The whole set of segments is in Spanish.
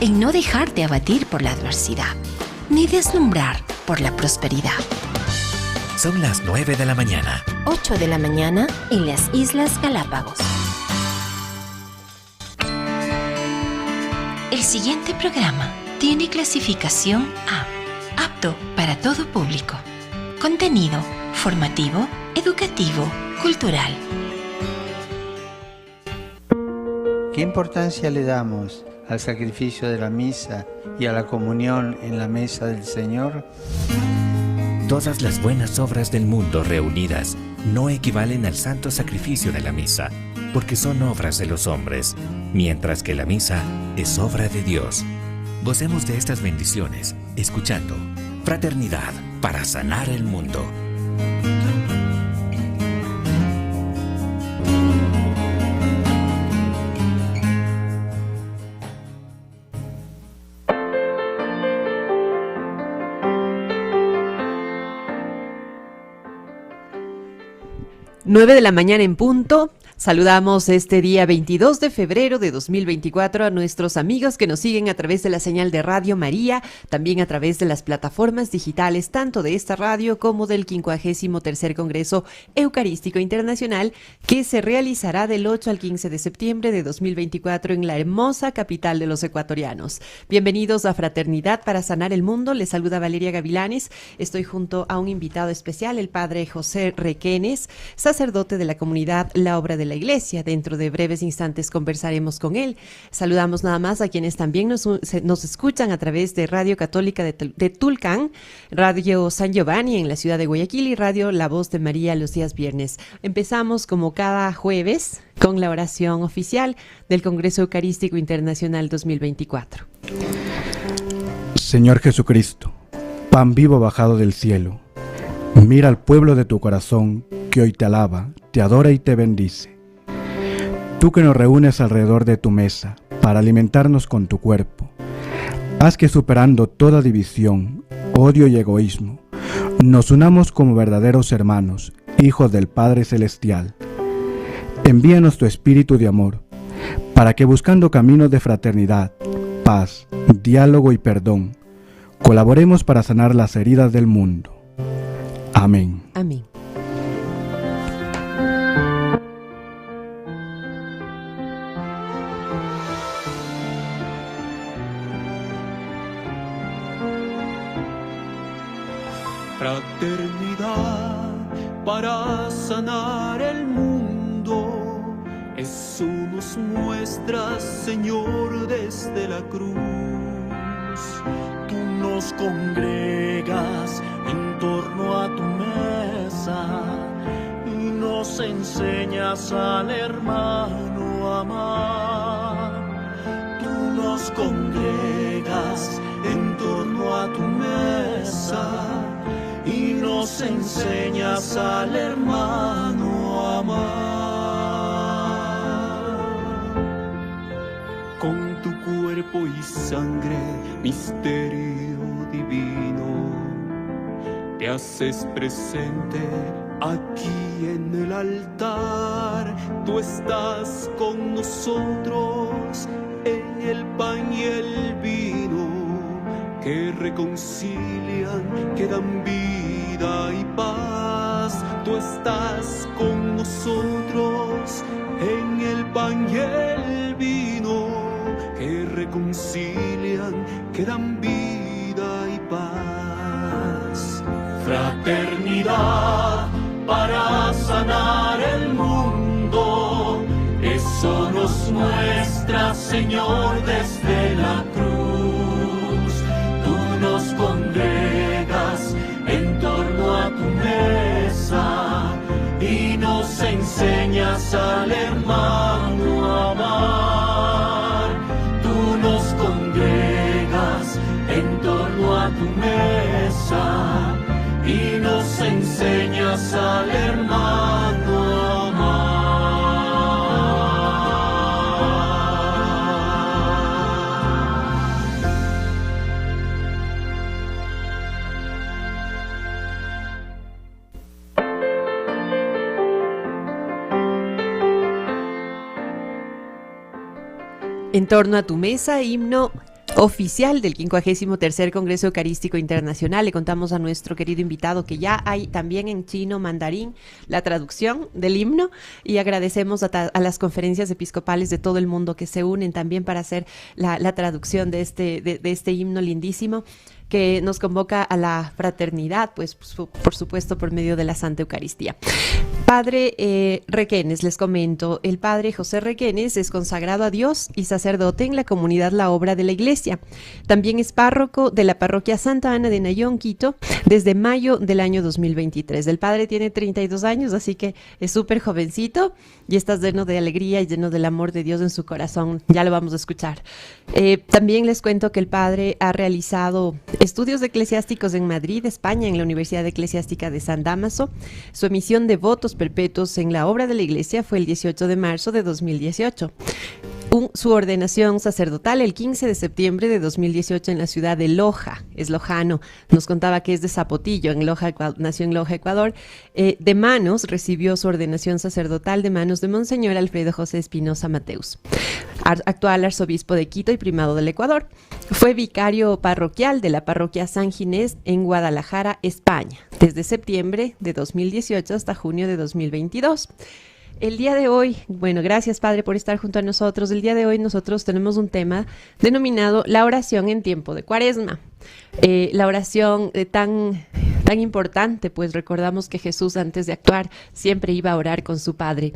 en no dejarte abatir por la adversidad, ni deslumbrar por la prosperidad. Son las 9 de la mañana. 8 de la mañana en las Islas Galápagos. El siguiente programa tiene clasificación A, apto para todo público. Contenido formativo, educativo, cultural. ¿Qué importancia le damos al sacrificio de la misa y a la comunión en la mesa del Señor? Todas las buenas obras del mundo reunidas no equivalen al santo sacrificio de la misa, porque son obras de los hombres, mientras que la misa es obra de Dios. Gocemos de estas bendiciones, escuchando Fraternidad para sanar el mundo. Nueve de la mañana en punto. Saludamos este día 22 de febrero de 2024 a nuestros amigos que nos siguen a través de la señal de Radio María, también a través de las plataformas digitales tanto de esta radio como del 53º Congreso Eucarístico Internacional, que se realizará del 8 al 15 de septiembre de 2024 en la hermosa capital de los ecuatorianos. Bienvenidos a Fraternidad para Sanar el Mundo. Les saluda Valeria Gavilanes. Estoy junto a un invitado especial, el padre José Requenes, sacerdote de la comunidad La Obra de la Iglesia. Dentro de breves instantes conversaremos con él. Saludamos nada más a quienes también nos escuchan a través de Radio Católica de Tulcán, Radio San Giovanni en la ciudad de Guayaquil y Radio La Voz de María los días viernes. Empezamos como cada jueves con la oración oficial del Congreso Eucarístico Internacional 2024. Señor Jesucristo, pan vivo bajado del cielo, mira al pueblo de tu corazón que hoy te alaba, te adora y te bendice. Tú que nos reúnes alrededor de tu mesa para alimentarnos con tu cuerpo, haz que superando toda división, odio y egoísmo, nos unamos como verdaderos hermanos, hijos del Padre Celestial. Envíanos tu espíritu de amor, para que buscando caminos de fraternidad, paz, diálogo y perdón, colaboremos para sanar las heridas del mundo. Amén. Amén. Fraternidad para sanar el mundo, eso nos muestra, Señor, desde la cruz. Tú nos congregas en torno a tu mesa y nos enseñas al hermano a amar. Tú nos congregas en torno a tu mesa y nos enseñas al hermano a amar. Con tu cuerpo y sangre, misterio divino, te haces presente aquí en el altar. Tú estás con nosotros en el pan y el vino, que reconcilian, que dan vida y paz. Tú estás con nosotros en el pan y el vino, que reconcilian, que dan vida y paz. Fraternidad para sanar el mundo, eso nos muestra, Señor, desde la cruz. Nos congregas en torno a tu mesa y nos enseñas al hermano a amar. Tú nos congregas en torno a tu mesa y nos enseñas al hermano a amar. En torno a tu mesa, himno oficial del 53º Congreso Eucarístico Internacional. Le contamos a nuestro querido invitado que ya hay también en chino mandarín la traducción del himno, y agradecemos a las conferencias episcopales de todo el mundo que se unen también para hacer la traducción de este himno lindísimo, que nos convoca a la fraternidad, pues por supuesto por medio de la Santa Eucaristía. Padre Requenes, les comento, el Padre José Requenes es consagrado a Dios y sacerdote en la comunidad La Obra de la Iglesia. También es párroco de la parroquia Santa Ana de Nayón, Quito, desde mayo del año 2023. El Padre tiene 32 años, así que es súper jovencito y está lleno de alegría y lleno del amor de Dios en su corazón. Ya lo vamos a escuchar. También les cuento que el Padre ha realizado estudios eclesiásticos en Madrid, España, en la Universidad Eclesiástica de San Dámaso. Su emisión de votos perpetuos en la Obra de la Iglesia fue el 18 de marzo de 2018. Su ordenación sacerdotal el 15 de septiembre de 2018 en la ciudad de Loja, es lojano, nos contaba que es de Zapotillo, nació en Loja, Ecuador. De manos recibió su ordenación sacerdotal de manos de Monseñor Alfredo José Espinosa Mateus, actual arzobispo de Quito y primado del Ecuador. Fue vicario parroquial de la parroquia San Ginés en Guadalajara, España, desde septiembre de 2018 hasta junio de 2022. El día de hoy, bueno, gracias Padre por estar junto a nosotros. El día de hoy nosotros tenemos un tema denominado la oración en tiempo de Cuaresma. La oración tan importante, pues recordamos que Jesús antes de actuar siempre iba a orar con su Padre.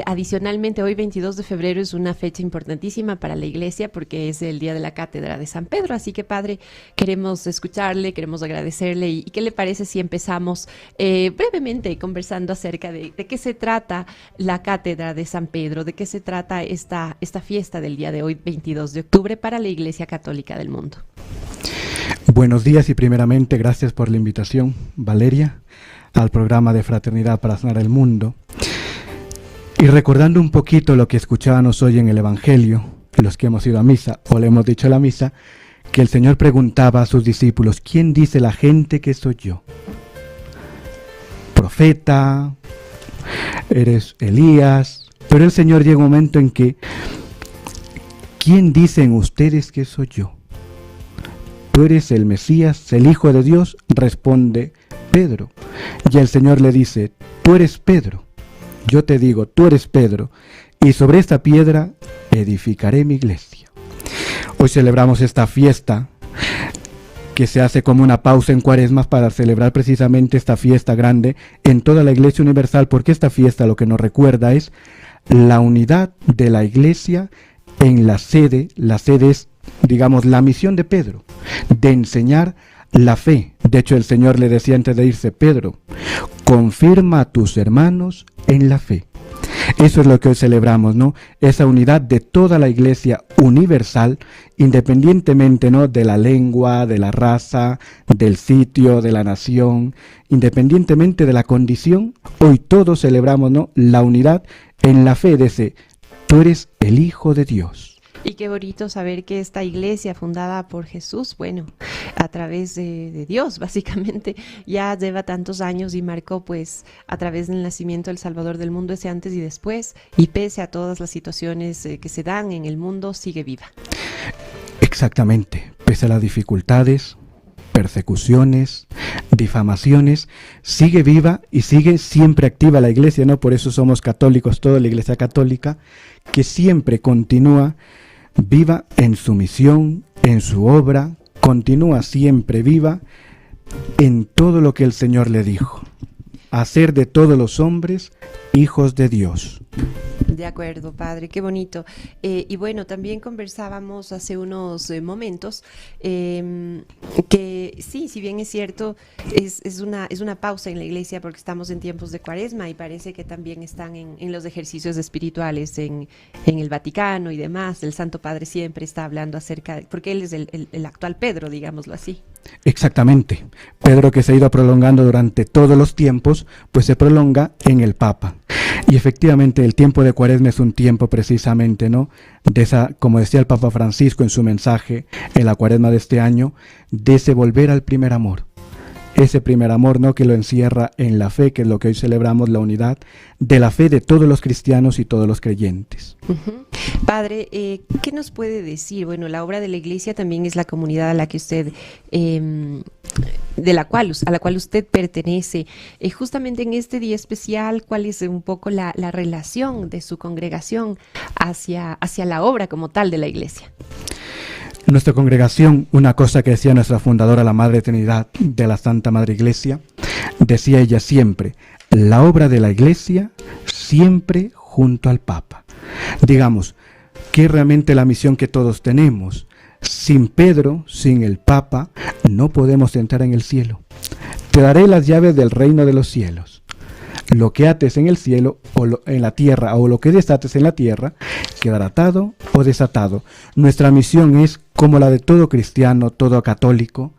Adicionalmente, hoy 22 de febrero es una fecha importantísima para la Iglesia porque es el día de la Cátedra de San Pedro, así que Padre, queremos escucharle, queremos agradecerle y ¿qué le parece si empezamos brevemente conversando acerca de qué se trata la Cátedra de San Pedro, de qué se trata esta fiesta del día de hoy, 22 de octubre, para la Iglesia Católica del mundo? Buenos días y primeramente gracias por la invitación, Valeria, al programa de Fraternidad para Sanar el Mundo. Y recordando un poquito lo que escuchábamos hoy en el Evangelio, los que hemos ido a misa, o le hemos dicho a la misa, que el Señor preguntaba a sus discípulos, ¿quién dice la gente que soy yo? ¿Profeta? ¿Eres Elías? Pero el Señor llega un momento en que, ¿quién dicen ustedes que soy yo? ¿Tú eres el Mesías, el Hijo de Dios? Responde Pedro. Y el Señor le dice, tú eres Pedro. Yo te digo, tú eres Pedro, y sobre esta piedra edificaré mi iglesia. Hoy celebramos esta fiesta que se hace como una pausa en Cuaresma para celebrar precisamente esta fiesta grande en toda la Iglesia Universal, porque esta fiesta lo que nos recuerda es la unidad de la Iglesia en la sede. La sede es, digamos, la misión de Pedro, de enseñar la fe. De hecho, el Señor le decía antes de irse, Pedro, confirma a tus hermanos en la fe. Eso es lo que hoy celebramos, ¿no? Esa unidad de toda la Iglesia universal, independientemente, ¿no?, de la lengua, de la raza, del sitio, de la nación, independientemente de la condición. Hoy todos celebramos, ¿no?, la unidad en la fe de ese, tú eres el Hijo de Dios. Y qué bonito saber que esta iglesia fundada por Jesús, bueno, a través de Dios, básicamente, ya lleva tantos años y marcó, pues, a través del nacimiento del Salvador del mundo, ese antes y después, y pese a todas las situaciones que se dan en el mundo, sigue viva. Exactamente, pese a las dificultades, persecuciones, difamaciones, sigue viva y sigue siempre activa la iglesia, ¿no? Por eso somos católicos, toda la Iglesia Católica, que siempre continúa viva en su misión, en su obra, continúa siempre viva en todo lo que el Señor le dijo, hacer de todos los hombres hijos de Dios. De acuerdo, Padre, qué bonito. Y bueno, también conversábamos hace unos momentos que sí, si bien es cierto, es una pausa en la iglesia porque estamos en tiempos de Cuaresma y parece que también están en los ejercicios espirituales en el Vaticano y demás. El Santo Padre siempre está hablando acerca de, porque él es el actual Pedro, digámoslo así. Exactamente. Pedro, que se ha ido prolongando durante todos los tiempos, pues se prolonga en el Papa. Y efectivamente el tiempo de Cuaresma es un tiempo precisamente, ¿no?, de esa, como decía el Papa Francisco en su mensaje en la Cuaresma de este año, de ese volver al primer amor, ese primer amor, ¿no?, que lo encierra en la fe, que es lo que hoy celebramos, la unidad de la fe de todos los cristianos y todos los creyentes. Padre, ¿qué nos puede decir? Bueno, la obra de la Iglesia también es la comunidad a la que usted, a la cual usted pertenece. Justamente en este día especial, ¿cuál es un poco la relación de su congregación hacia la obra como tal de la Iglesia? Nuestra congregación, una cosa que decía nuestra fundadora, la Madre Trinidad de la Santa Madre Iglesia, decía ella siempre: la obra de la Iglesia siempre junto al Papa. Digamos, que realmente la misión que todos tenemos. Sin Pedro, sin el Papa, no podemos entrar en el cielo. Te daré las llaves del reino de los cielos. Lo que ates en el cielo o en la tierra, o lo que desates en la tierra, quedará atado o desatado. Nuestra misión es, como la de todo cristiano, todo católico,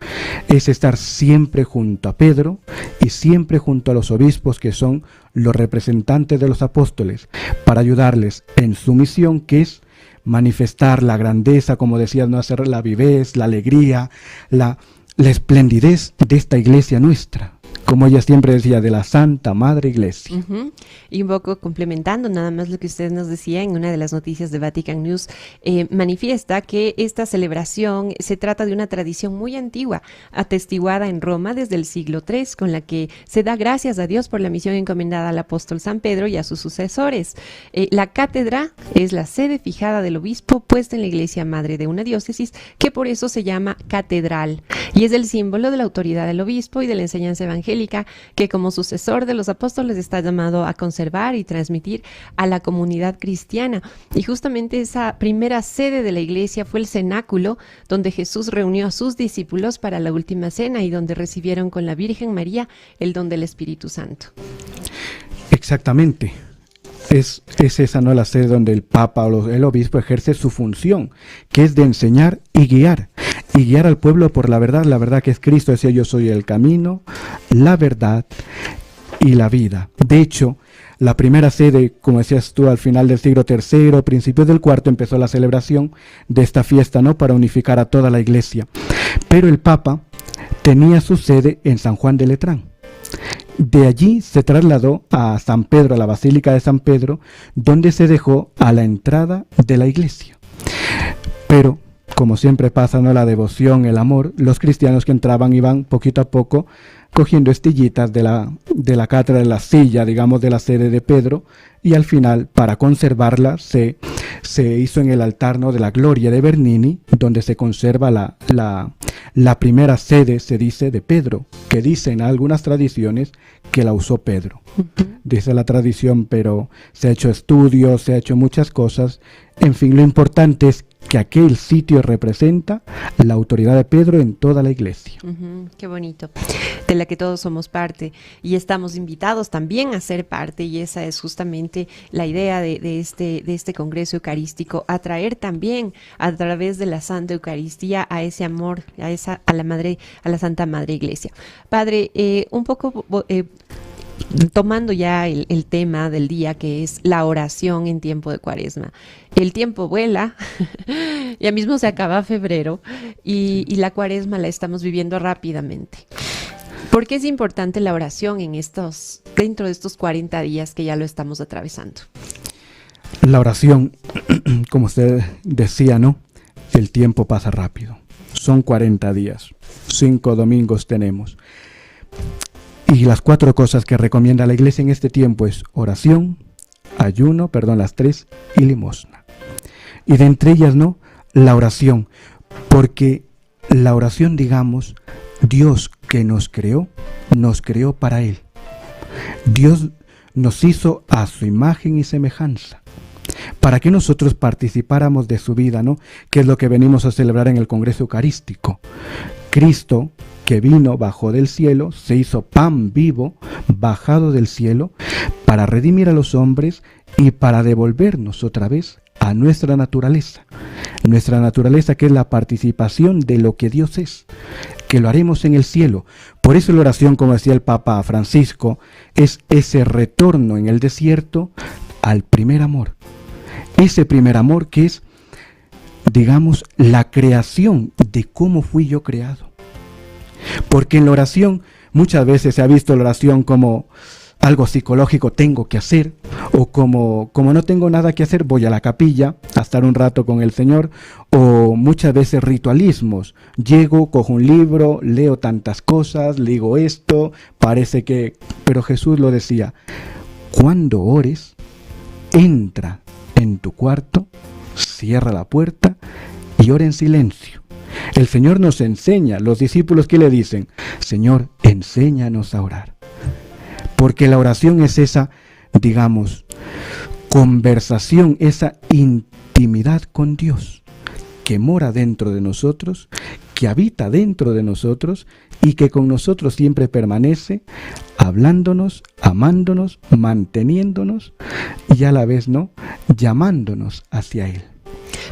es estar siempre junto a Pedro y siempre junto a los obispos, que son los representantes de los apóstoles, para ayudarles en su misión, que es manifestar la grandeza, como decías, no hacer la vivez, la alegría, la esplendidez de esta iglesia nuestra, como ella siempre decía, de la Santa Madre Iglesia. Y un poco complementando nada más lo que usted nos decía en una de las noticias de Vatican News, manifiesta que esta celebración se trata de una tradición muy antigua, atestiguada en Roma desde el siglo III, con la que se da gracias a Dios por la misión encomendada al apóstol San Pedro y a sus sucesores. La cátedra es la sede fijada del obispo puesta en la iglesia madre de una diócesis, que por eso se llama catedral, y es el símbolo de la autoridad del obispo y de la enseñanza evangélica, que como sucesor de los apóstoles está llamado a conservar y transmitir a la comunidad cristiana. Y justamente esa primera sede de la iglesia fue el cenáculo donde Jesús reunió a sus discípulos para la última cena y donde recibieron con la Virgen María el don del Espíritu Santo. Exactamente. Es esa, ¿no?, la sede donde el Papa o el obispo ejerce su función, que es de enseñar y guiar al pueblo por la verdad que es Cristo. Decía: yo soy el camino, la verdad y la vida. De hecho, la primera sede, como decías tú, al final del siglo III, principios del IV, empezó la celebración de esta fiesta, ¿no?, para unificar a toda la iglesia. Pero el Papa tenía su sede en San Juan de Letrán. De allí se trasladó a San Pedro, a la Basílica de San Pedro, donde se dejó a la entrada de la iglesia. Pero, como siempre pasa, ¿no?, la devoción, el amor, los cristianos que entraban iban poquito a poco cogiendo estillitas de la cátedra, de la silla, digamos, de la sede de Pedro, y al final, para conservarla, se hizo en el altar, ¿no?, de la Gloria de Bernini, donde se conserva la primera sede, se dice, de Pedro, que dicen algunas tradiciones que la usó Pedro. Dice la tradición, pero se ha hecho estudios, se ha hecho muchas cosas. En fin, lo importante es que aquel sitio representa la autoridad de Pedro en toda la iglesia. Qué bonito, de la que todos somos parte y estamos invitados también a ser parte, y esa es justamente la idea de este Congreso Eucarístico, atraer también a través de la Santa Eucaristía a ese amor, a la Santa Madre Iglesia. Padre, un poco tomando ya el tema del día, que es la oración en tiempo de Cuaresma. El tiempo vuela, ya mismo se acaba febrero y la Cuaresma la estamos viviendo rápidamente. ¿Por qué es importante la oración dentro de estos 40 días que ya lo estamos atravesando? La oración, como usted decía, ¿no?, el tiempo pasa rápido. Son 40 días, 5 domingos tenemos. Y las 4 cosas que recomienda la iglesia en este tiempo es oración, ayuno, las 3, y limosna. Y de entre ellas, ¿no?, la oración, porque la oración, digamos, Dios que nos creó para Él. Dios nos hizo a su imagen y semejanza, para que nosotros participáramos de su vida, ¿no?, que es lo que venimos a celebrar en el Congreso Eucarístico. Cristo, que vino, bajó del cielo, se hizo pan vivo, bajado del cielo, para redimir a los hombres y para devolvernos otra vez a nuestra naturaleza que es la participación de lo que Dios es, que lo haremos en el cielo. Por eso la oración, como decía el Papa Francisco, es ese retorno en el desierto al primer amor. Ese primer amor que es, digamos, la creación de cómo fui yo creado. Porque en la oración Muchas veces se ha visto la oración como algo psicológico, tengo que hacer, o como no tengo nada que hacer, voy a la capilla a estar un rato con el Señor, o muchas veces ritualismos, llego, cojo un libro, leo tantas cosas, digo esto, parece que... Pero Jesús lo decía, cuando ores, entra en tu cuarto, cierra la puerta y ora en silencio. El Señor nos enseña, los discípulos que le dicen, Señor, enséñanos a orar. Porque la oración es esa, digamos, conversación, esa intimidad con Dios, que mora dentro de nosotros, que habita dentro de nosotros y que con nosotros siempre permanece, hablándonos, amándonos, manteniéndonos y a la vez, ¿no?, llamándonos hacia Él.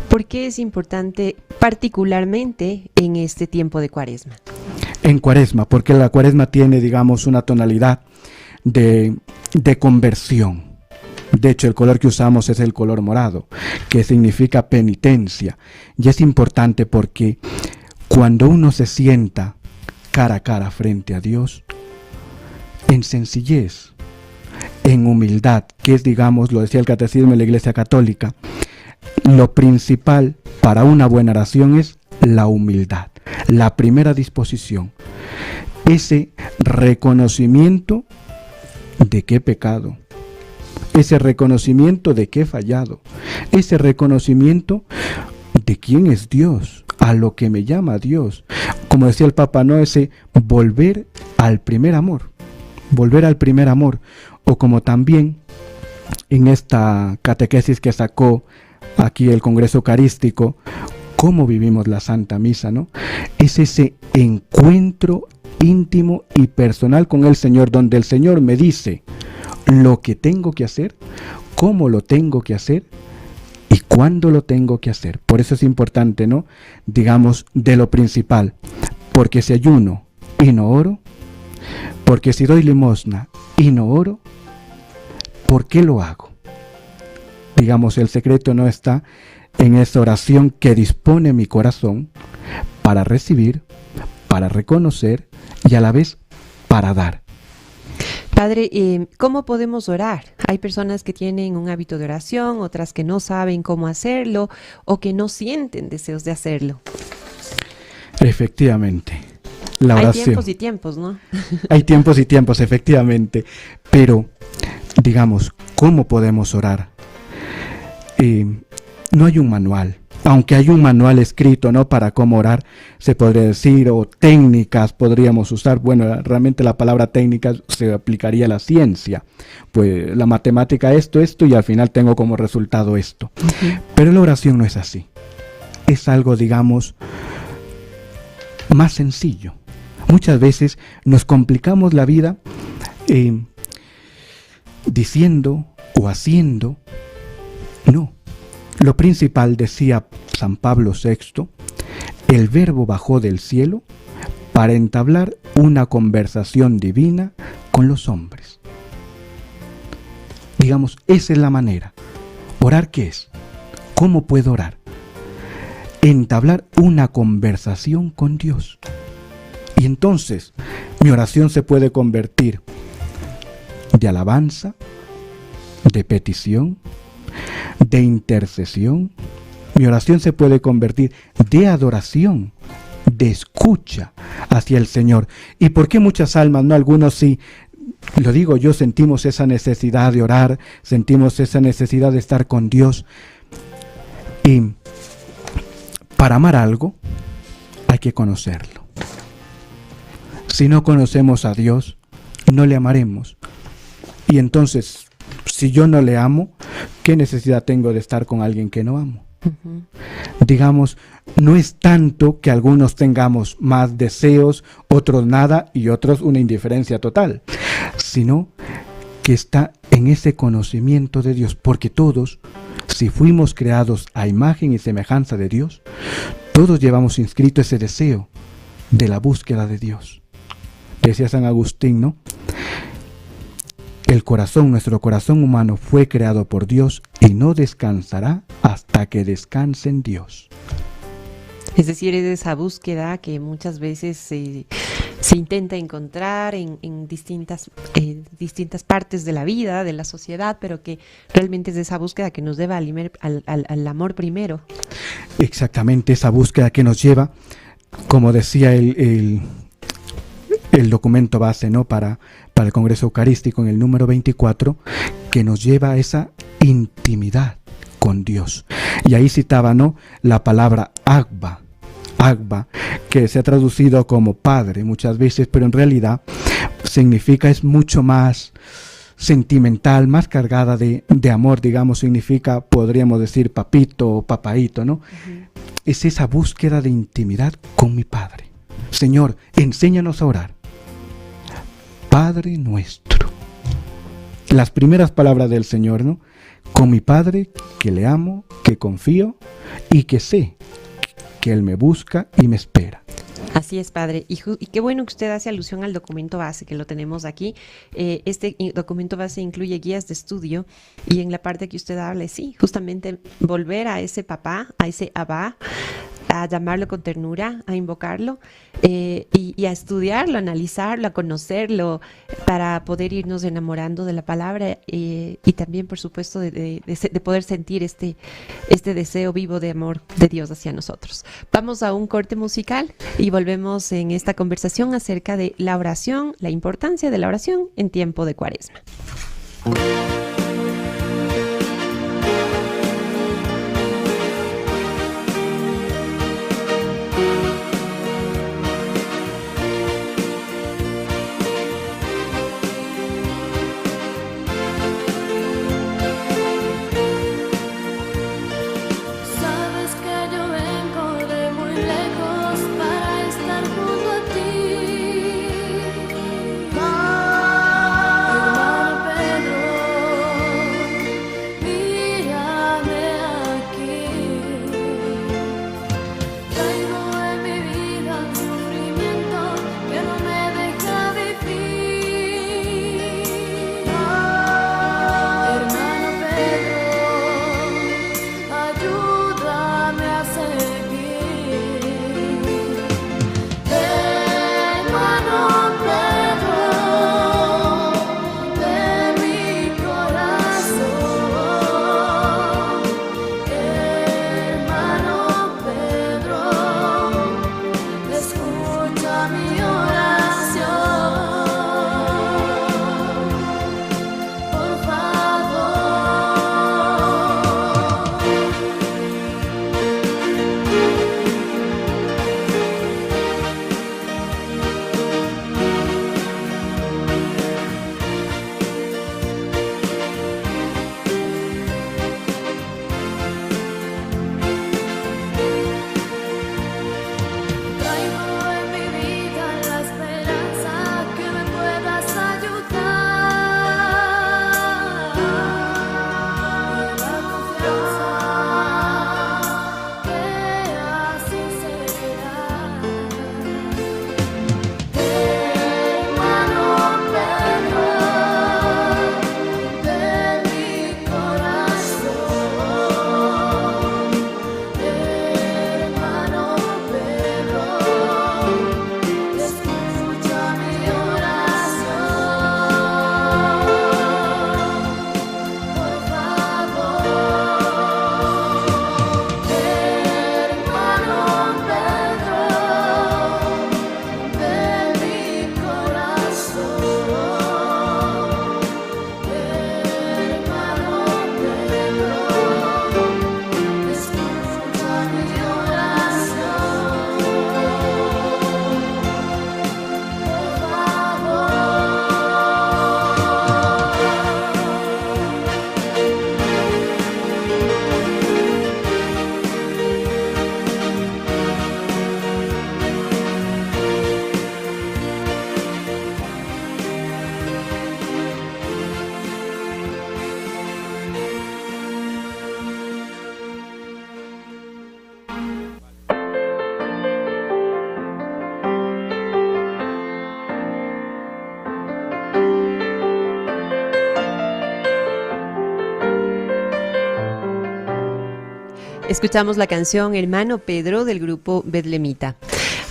¿Por qué es importante particularmente en este tiempo de Cuaresma? En Cuaresma, porque la Cuaresma tiene, digamos, una tonalidad de conversión. De hecho, el color que usamos es el color morado, que significa penitencia. Y es importante porque cuando uno se sienta cara a cara frente a Dios, en sencillez, en humildad, que es, digamos, lo decía el Catecismo de la Iglesia Católica, lo principal para una buena oración es la humildad, la primera disposición, ese reconocimiento de que he pecado, ese reconocimiento de que he fallado, ese reconocimiento de quién es Dios, a lo que me llama Dios. Como decía el Papa, no, ese volver al primer amor, o como también en esta catequesis que sacó aquí el Congreso Eucarístico, cómo vivimos la Santa Misa, ¿no? Es ese encuentro íntimo y personal con el Señor, donde el Señor me dice lo que tengo que hacer, cómo lo tengo que hacer y cuándo lo tengo que hacer. Por eso es importante, ¿no?, digamos, de lo principal, porque si ayuno y no oro, porque si doy limosna y no oro, ¿por qué lo hago? Digamos, el secreto no está en esa oración que dispone mi corazón para recibir, para reconocer y a la vez para dar. Padre, ¿cómo podemos orar? Hay personas que tienen un hábito de oración, otras que no saben cómo hacerlo o que no sienten deseos de hacerlo. Efectivamente, la oración. Hay tiempos y tiempos, ¿no? Hay tiempos y tiempos, efectivamente. Pero, digamos, ¿cómo podemos orar? No hay un manual. Aunque hay un manual escrito, ¿no?, para cómo orar, se podría decir, o técnicas podríamos usar. Bueno, realmente la palabra técnica se aplicaría a la ciencia. Pues la matemática esto, y al final tengo como resultado esto. Uh-huh. Pero la oración no es así. Es algo, digamos, más sencillo. Muchas veces nos complicamos la vida diciendo o haciendo. No. Lo principal, decía San Pablo VI, el Verbo bajó del cielo para entablar una conversación divina con los hombres. Digamos, esa es la manera. ¿Orar qué es? ¿Cómo puedo orar? Entablar una conversación con Dios. Y entonces mi oración se puede convertir de alabanza, de petición, de intercesión. Mi oración se puede convertir de adoración, de escucha hacia el Señor. ¿Y por qué muchas almas, no algunos sí? Lo digo yo, sentimos esa necesidad de orar, sentimos esa necesidad de estar con Dios. Y para amar algo hay que conocerlo. Si no conocemos a Dios, no le amaremos. Y entonces, si yo no le amo, ¿qué necesidad tengo de estar con alguien que no amo? Uh-huh. Digamos, no es tanto que algunos tengamos más deseos, otros nada y otros una indiferencia total, sino que está en ese conocimiento de Dios, porque todos, si fuimos creados a imagen y semejanza de Dios, todos llevamos inscrito ese deseo de la búsqueda de Dios. Decía San Agustín, ¿no? El corazón, nuestro corazón humano, fue creado por Dios y no descansará hasta que descanse en Dios. Es decir, es esa búsqueda que muchas veces se intenta encontrar en distintas partes de la vida, de la sociedad, pero que realmente es esa búsqueda que nos lleva al amor primero. Exactamente, esa búsqueda que nos lleva, como decía el documento base, ¿no?, para el Congreso Eucarístico en el número 24, que nos lleva a esa intimidad con Dios. Y ahí citaba, ¿no?, la palabra Agba, que se ha traducido como padre muchas veces, pero en realidad significa, es mucho más sentimental, más cargada de amor, digamos, significa, podríamos decir, papito o papaíto, ¿no? Uh-huh. Es esa búsqueda de intimidad con mi Padre. Señor, enséñanos a orar. Padre nuestro. Las primeras palabras del Señor, ¿no? Con mi Padre, que le amo, que confío y que sé que Él me busca y me espera. Así es, Padre. Y qué bueno que usted hace alusión al documento base, que lo tenemos aquí. Este documento base incluye guías de estudio y en la parte que usted habla, sí, justamente volver a ese papá, a ese abá, a llamarlo con ternura, a invocarlo y a estudiarlo, a analizarlo, a conocerlo, para poder irnos enamorando de la palabra y también, por supuesto, de poder sentir este deseo vivo de amor de Dios hacia nosotros. Vamos a un corte musical y volvemos en esta conversación acerca de la oración, la importancia de la oración en tiempo de Cuaresma. Escuchamos la canción Hermano Pedro del grupo Betlemita.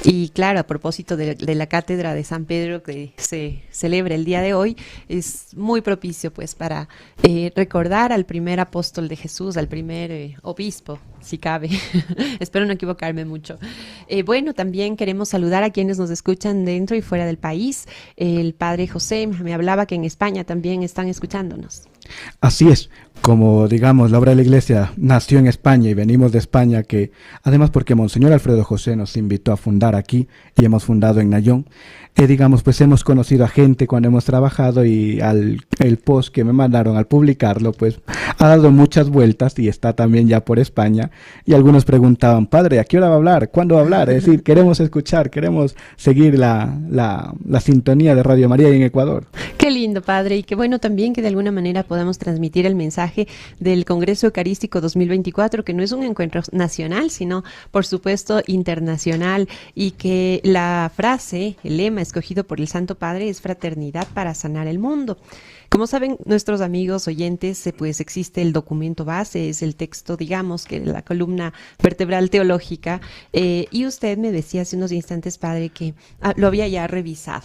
Y claro, a propósito de la cátedra de San Pedro que se celebra el día de hoy, es muy propicio pues para recordar al primer apóstol de Jesús, al primer obispo, si cabe. Espero no equivocarme mucho. Bueno, también queremos saludar a quienes nos escuchan dentro y fuera del país. El padre José me hablaba que en España también están escuchándonos. Así es, como digamos, la obra de la Iglesia nació en España y venimos de España, que además porque Monseñor Alfredo José nos invitó a fundar aquí y hemos fundado en Nayón, digamos, pues hemos conocido a gente cuando hemos trabajado y el post que me mandaron al publicarlo, pues ha dado muchas vueltas y está también ya por España y algunos preguntaban, padre, ¿a qué hora va a hablar? ¿Cuándo va a hablar? Es decir, queremos escuchar, queremos seguir la sintonía de Radio María en Ecuador. Qué lindo, padre, y qué bueno también que de alguna manera podamos transmitir el mensaje del Congreso Eucarístico 2024, que no es un encuentro nacional, sino por supuesto internacional, y que la frase, el lema escogido por el Santo Padre es fraternidad para sanar el mundo. Como saben nuestros amigos oyentes, pues existe el documento base, es el texto, digamos, que la columna vertebral teológica, y usted me decía hace unos instantes, padre, que lo había ya revisado.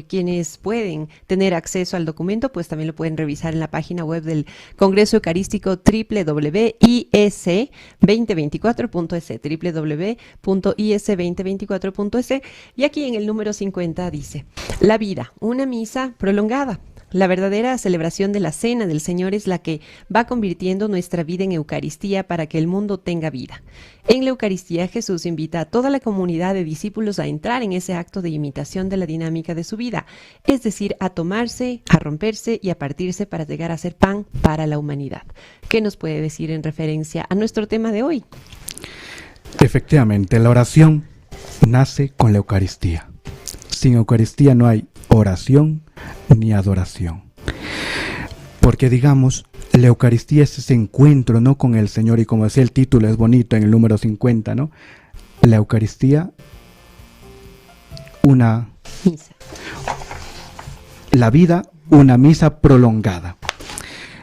Quienes pueden tener acceso al documento, pues también lo pueden revisar en la página web del Congreso Eucarístico www.is2024.es, www.is2024.es, y aquí en el número 50 dice: la vida, una misa prolongada. La verdadera celebración de la Cena del Señor es la que va convirtiendo nuestra vida en Eucaristía para que el mundo tenga vida. En la Eucaristía, Jesús invita a toda la comunidad de discípulos a entrar en ese acto de imitación de la dinámica de su vida, es decir, a tomarse, a romperse y a partirse para llegar a ser pan para la humanidad. ¿Qué nos puede decir en referencia a nuestro tema de hoy? Efectivamente, la oración nace con la Eucaristía. Sin Eucaristía no hay oración ni adoración. Porque digamos, la Eucaristía es ese encuentro, ¿no?, con el Señor, y como decía el título, es bonito en el número 50, ¿no? La Eucaristía, una Misa. La vida, una misa prolongada.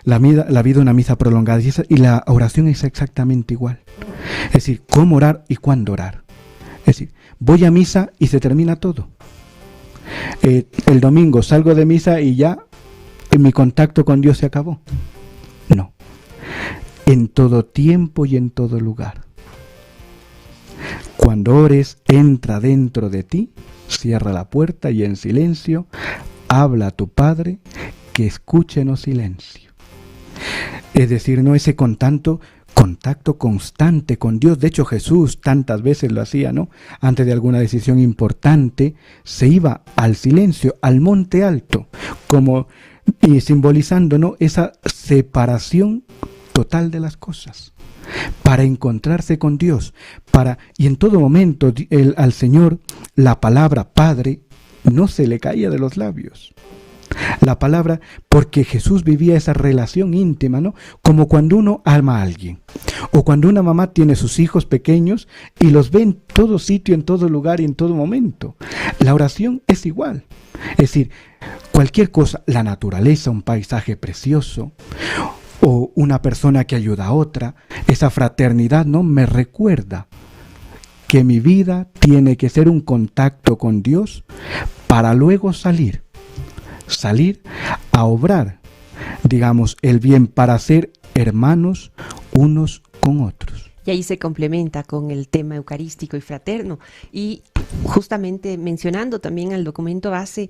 La vida, una misa prolongada. Y la oración es exactamente igual. Es decir, cómo orar y cuándo orar. Es decir, voy a misa y se termina todo. El domingo salgo de misa y ya mi contacto con Dios se acabó. No. En todo tiempo y en todo lugar. Cuando ores, entra dentro de ti, cierra la puerta y en silencio habla a tu Padre, que escúchenos silencio. Es decir, no ese contacto constante con Dios. De hecho, Jesús tantas veces lo hacía, ¿no? Antes de alguna decisión importante, se iba al silencio, al monte alto, y simbolizando, ¿no?, esa separación total de las cosas, para encontrarse con Dios, y en todo momento al Señor la palabra Padre no se le caía de los labios. La palabra, porque Jesús vivía esa relación íntima, ¿no? Como cuando uno ama a alguien, o cuando una mamá tiene sus hijos pequeños y los ve en todo sitio, en todo lugar y en todo momento. La oración es igual. Es decir, cualquier cosa, la naturaleza, un paisaje precioso, o una persona que ayuda a otra, esa fraternidad, ¿no?, me recuerda que mi vida tiene que ser un contacto con Dios para luego salir a obrar, digamos, el bien, para ser hermanos unos con otros. Y ahí se complementa con el tema eucarístico y fraterno. Y justamente mencionando también al documento base,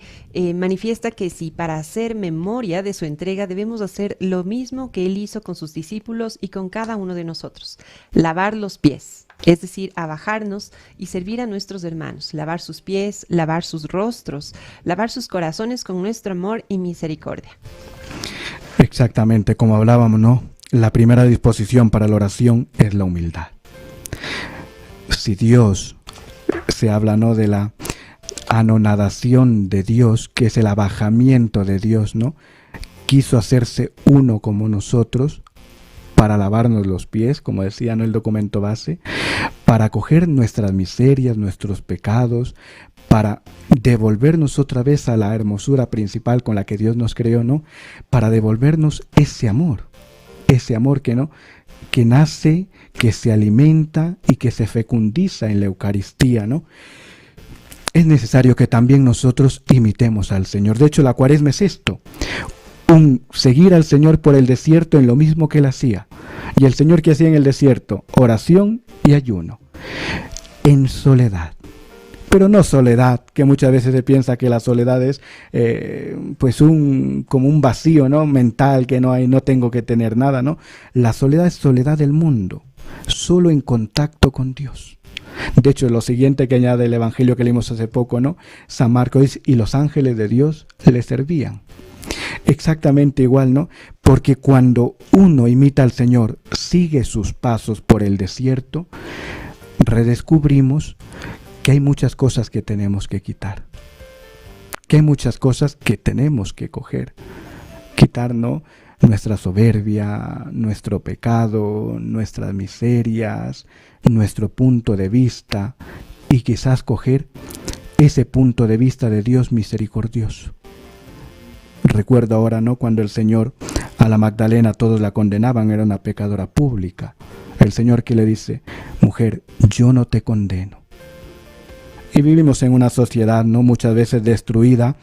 manifiesta que si para hacer memoria de su entrega debemos hacer lo mismo que Él hizo con sus discípulos y con cada uno de nosotros: lavar los pies, es decir, a bajarnos y servir a nuestros hermanos, lavar sus pies, lavar sus rostros, lavar sus corazones con nuestro amor y misericordia. Exactamente, como hablábamos, ¿no? La primera disposición para la oración es la humildad. Si Dios, se habla, ¿no?, de la anonadación de Dios, que es el abajamiento de Dios, ¿no? Quiso hacerse uno como nosotros para lavarnos los pies, como decía, ¿no?, el documento base, para coger nuestras miserias, nuestros pecados, para devolvernos otra vez a la hermosura principal con la que Dios nos creó, ¿no? Para devolvernos ese amor que, ¿no?, que nace, que se alimenta y que se fecundiza en la Eucaristía, ¿no? Es necesario que también nosotros imitemos al Señor. De hecho, la Cuaresma es esto, un seguir al Señor por el desierto en lo mismo que Él hacía. Y el Señor, ¿qué hacía en el desierto? Oración y ayuno, en soledad. Pero no soledad, que muchas veces se piensa que la soledad es pues como un vacío, ¿no?, mental, que no tengo que tener nada, ¿no? La soledad es soledad del mundo, solo en contacto con Dios. De hecho, lo siguiente que añade el Evangelio que leímos hace poco, ¿no? San Marcos dice, y los ángeles de Dios le servían. Exactamente igual, ¿no? Porque cuando uno imita al Señor, sigue sus pasos por el desierto, redescubrimos que hay muchas cosas que tenemos que quitar, que hay muchas cosas que tenemos que coger, quitar, ¿no?, nuestra soberbia, nuestro pecado, nuestras miserias, nuestro punto de vista, y quizás coger ese punto de vista de Dios misericordioso. Recuerdo ahora, ¿no?, cuando el Señor a la Magdalena todos la condenaban, era una pecadora pública. El Señor que le dice, mujer, yo no te condeno. Y vivimos en una sociedad, ¿no?, muchas veces destruida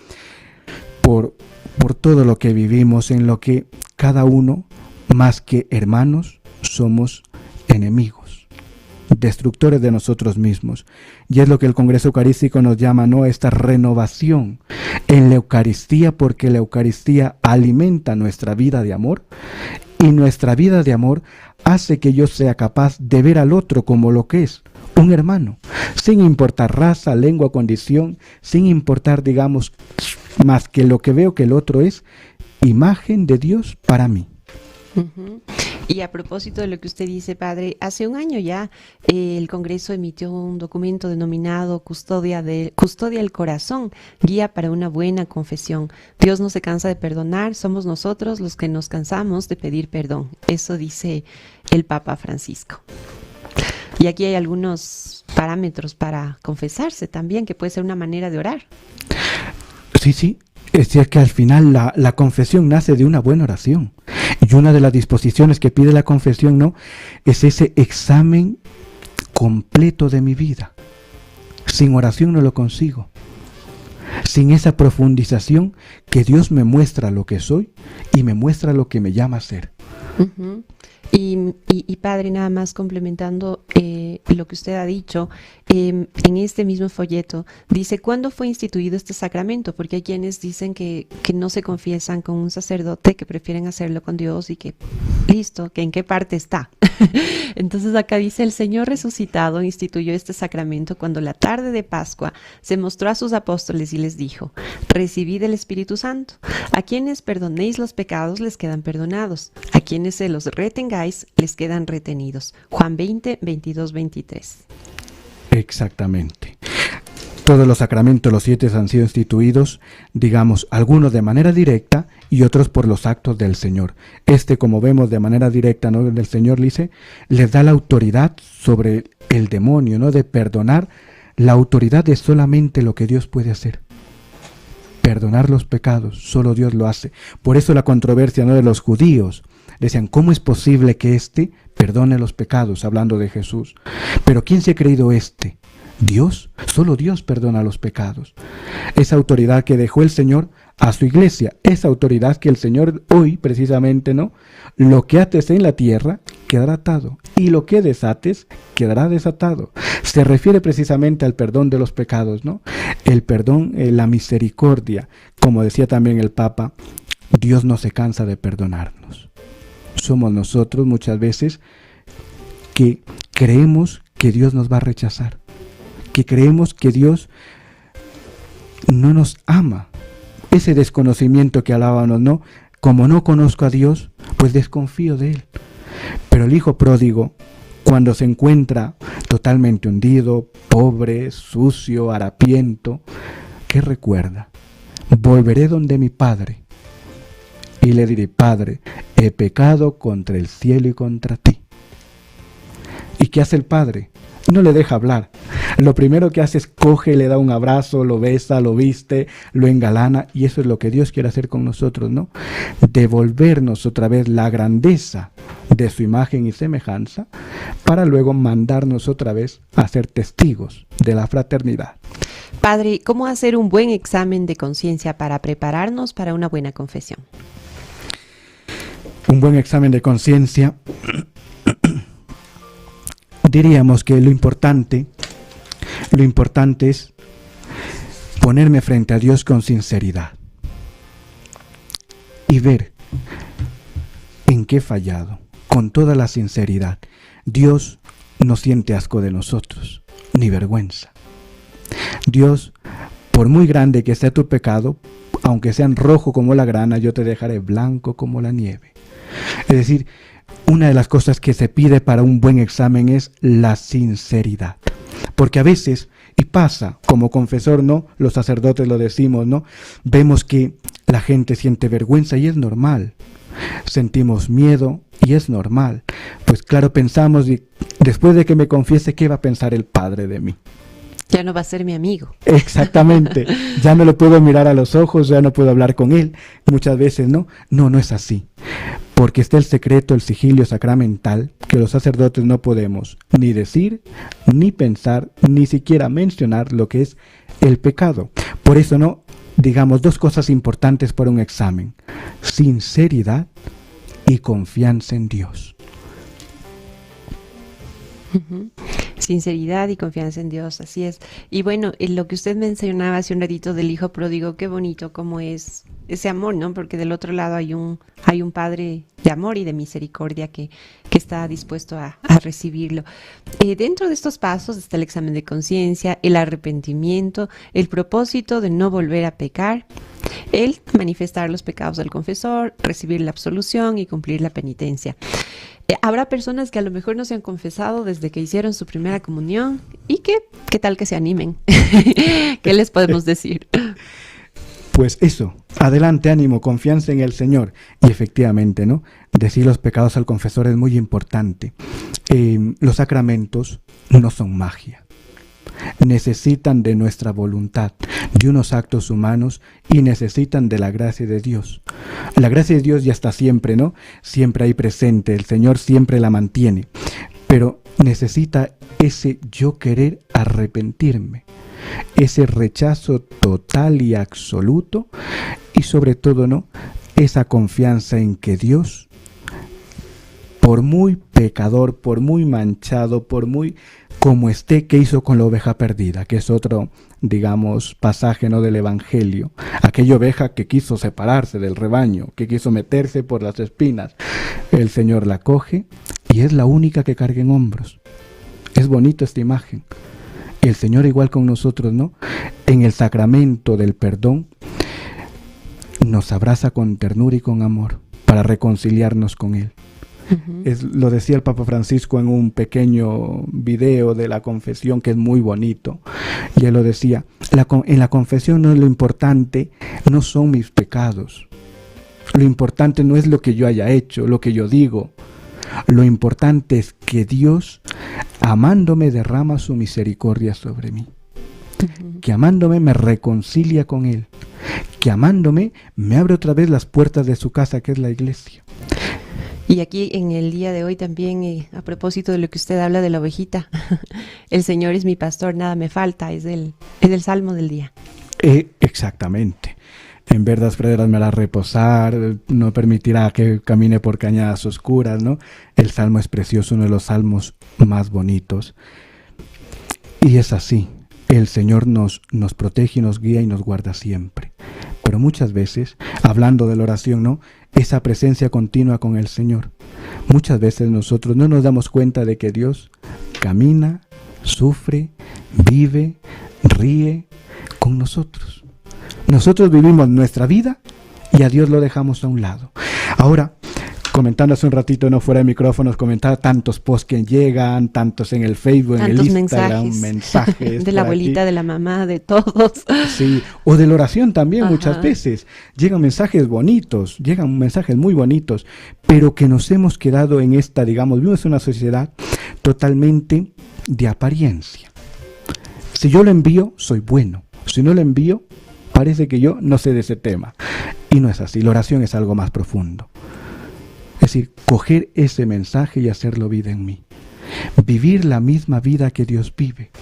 por todo lo que vivimos, en lo que cada uno, más que hermanos, somos enemigos, destructores de nosotros mismos. Y es lo que el Congreso Eucarístico nos llama, ¿no?, esta renovación en la Eucaristía, porque la Eucaristía alimenta nuestra vida de amor, y nuestra vida de amor hace que yo sea capaz de ver al otro como lo que es, un hermano, sin importar raza, lengua, condición, sin importar, digamos, más que lo que veo que el otro es imagen de Dios para mí. Uh-huh. Y a propósito de lo que usted dice, padre, hace un año ya el Congreso emitió un documento denominado Custodia del Corazón, guía para una buena confesión. Dios no se cansa de perdonar, somos nosotros los que nos cansamos de pedir perdón. Eso dice el Papa Francisco. Y aquí hay algunos parámetros para confesarse también, que puede ser una manera de orar. Sí. Es decir, que al final la confesión nace de una buena oración. Y una de las disposiciones que pide la confesión, ¿no?, es ese examen completo de mi vida. Sin oración no lo consigo. Sin esa profundización que Dios me muestra lo que soy y me muestra lo que me llama a ser. Uh-huh. Y padre, nada más complementando lo que usted ha dicho, en este mismo folleto dice, ¿cuándo fue instituido este sacramento? Porque hay quienes dicen que no se confiesan con un sacerdote, que prefieren hacerlo con Dios y que listo, que en qué parte está. Entonces acá dice, el Señor resucitado instituyó este sacramento cuando la tarde de Pascua se mostró a sus apóstoles y les dijo, recibid el Espíritu Santo. A quienes perdonéis los pecados les quedan perdonados. A quienes se los retengáis les quedan retenidos. Juan 20, 22, 23. Exactamente. Todos los sacramentos, los 7, han sido instituidos, digamos, algunos de manera directa y otros por los actos del Señor. Como vemos, de manera directa, ¿no?, del Señor dice, les da la autoridad sobre el demonio, ¿no?, de perdonar. La autoridad es solamente lo que Dios puede hacer. Perdonar los pecados, solo Dios lo hace. Por eso la controversia, ¿no?, de los judíos. Decían, ¿cómo es posible que perdone los pecados? Hablando de Jesús. Pero ¿quién se ha creído Dios, solo Dios perdona los pecados. Esa autoridad que dejó el Señor a su iglesia, esa autoridad que el Señor hoy, precisamente, ¿no?, lo que ates en la tierra quedará atado, y lo que desates quedará desatado. Se refiere precisamente al perdón de los pecados, ¿no? El perdón, la misericordia. Como decía también el Papa, Dios no se cansa de perdonarnos. Somos nosotros muchas veces que creemos que Dios nos va a rechazar, que creemos que Dios no nos ama. Ese desconocimiento que hablábamos, ¿no? Como no conozco a Dios, pues desconfío de Él. Pero el hijo pródigo, cuando se encuentra totalmente hundido, pobre, sucio, harapiento, ¿qué recuerda? Volveré donde mi padre y le diré, Padre, he pecado contra el cielo y contra ti. ¿Y qué hace el padre? No le deja hablar. lo primero que hace es coge, le da un abrazo, lo besa, lo viste, lo engalana, y eso es lo que Dios quiere hacer con nosotros, ¿no? Devolvernos otra vez la grandeza de su imagen y semejanza, para luego mandarnos otra vez a ser testigos de la fraternidad. Padre, ¿cómo hacer un buen examen de conciencia para prepararnos para una buena confesión? Un buen examen de conciencia, diríamos que lo importante es ponerme frente a Dios con sinceridad y ver en qué he fallado, con toda la sinceridad. Dios no siente asco de nosotros, ni vergüenza. Dios, por muy grande que sea tu pecado, aunque sean rojo como la grana, yo te dejaré blanco como la nieve. Es decir, una de las cosas que se pide para un buen examen es la sinceridad. Porque a veces, y pasa, como confesor, ¿no? Los sacerdotes lo decimos, ¿no? Vemos que la gente siente vergüenza y es normal. Sentimos miedo y es normal. Pues claro, pensamos, y después de que me confiese, ¿qué va a pensar el Padre de mí? Ya no va a ser mi amigo. Exactamente. Ya no lo puedo mirar a los ojos, ya no puedo hablar con él. Muchas veces, ¿no? No es así. Porque está el secreto, el sigilio sacramental, que los sacerdotes no podemos ni decir, ni pensar, ni siquiera mencionar lo que es el pecado. Por eso, ¿no? Digamos, dos cosas importantes para un examen: sinceridad y confianza en Dios. Sinceridad y confianza en Dios, así es. Y bueno, lo que usted mencionaba hace un ratito del hijo pródigo, qué bonito cómo es ese amor, ¿no? Porque del otro lado hay un Padre de amor y de misericordia que está dispuesto a recibirlo. Dentro de estos pasos está el examen de conciencia, el arrepentimiento, el propósito de no volver a pecar, el manifestar los pecados del confesor, recibir la absolución y cumplir la penitencia. Habrá personas que a lo mejor no se han confesado desde que hicieron su primera comunión y ¿qué tal que se animen? ¿Qué les podemos decir? Pues eso, adelante, ánimo, confianza en el Señor. Y efectivamente, ¿no? Decir los pecados al confesor es muy importante. Los sacramentos no son magia. Necesitan de nuestra voluntad, de unos actos humanos, y necesitan de la gracia de Dios. La gracia de Dios ya está siempre, ¿no? Siempre ahí presente, el Señor siempre la mantiene. Pero necesita ese yo querer arrepentirme, ese rechazo total y absoluto, y sobre todo, ¿no? Esa confianza en que Dios, por muy pecador, por muy manchado, por muy como esté, que hizo con la oveja perdida, que es otro, digamos, pasaje, ¿no? Del Evangelio. Aquella oveja que quiso separarse del rebaño, que quiso meterse por las espinas. El Señor la coge y es la única que carga en hombros. Es bonita esta imagen. El Señor igual con nosotros, ¿no? En el sacramento del perdón nos abraza con ternura y con amor para reconciliarnos con Él. Lo decía el Papa Francisco en un pequeño video de la confesión, que es muy bonito, y él lo decía: en la confesión no es lo importante, no son mis pecados, lo importante no es lo que yo haya hecho, lo que yo digo, lo importante es que Dios, amándome, derrama su misericordia sobre mí, que amándome me reconcilia con Él, que amándome me abre otra vez las puertas de su casa, que es la iglesia. Y aquí en el día de hoy también, a propósito de lo que usted habla de la ovejita, el Señor es mi pastor, nada me falta, es el salmo del día. Exactamente. En verdes praderas me hará reposar, no permitirá que camine por cañadas oscuras, ¿no? El salmo es precioso, uno de los salmos más bonitos. Y es así, el Señor nos protege y nos guía y nos guarda siempre. Pero muchas veces, hablando de la oración, ¿no? Esa presencia continua con el Señor. Muchas veces nosotros no nos damos cuenta de que Dios camina, sufre, vive, ríe con nosotros. Nosotros vivimos nuestra vida y a Dios lo dejamos a un lado. Ahora, comentando hace un ratito, no fuera de micrófonos, comentaba tantos posts que llegan, tantos en el Facebook, tantos en el Instagram, mensajes de la abuelita, aquí, de la mamá, de todos. Sí, o de la oración también. Ajá. Muchas veces llegan mensajes bonitos, llegan mensajes muy bonitos, pero que nos hemos quedado en esta, digamos, vivimos en una sociedad totalmente de apariencia. si yo lo envío, soy bueno. Si no lo envío, parece que yo no sé de ese tema. Y no es así, la oración es algo más profundo. Es decir, coger ese mensaje y hacerlo vida en mí. Vivir la misma vida que Dios vive.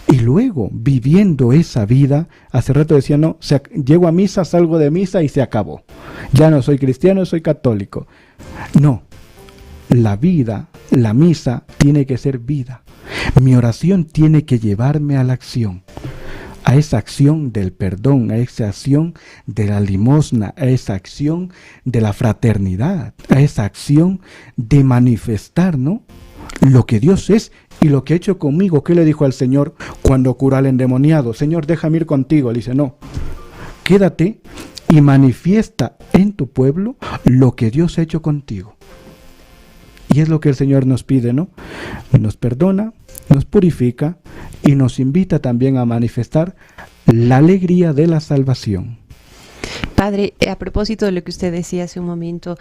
Y luego, viviendo esa vida, hace rato decía, no, llego a misa, salgo de misa y se acabó. Ya no soy cristiano, soy católico. No, la vida, la misa, tiene que ser vida. Mi oración tiene que llevarme a la acción. A esa acción del perdón, a esa acción de la limosna, a esa acción de la fraternidad, a esa acción de manifestar, ¿no?, lo que Dios es y lo que ha hecho conmigo. ¿Qué le dijo al Señor cuando curó al endemoniado? Señor, déjame ir contigo. Le dice, no, quédate y manifiesta en tu pueblo lo que Dios ha hecho contigo. Y es lo que el Señor nos pide, ¿no? Nos perdona, nos purifica y nos invita también a manifestar la alegría de la salvación. Padre, a propósito de lo que usted decía hace un momento,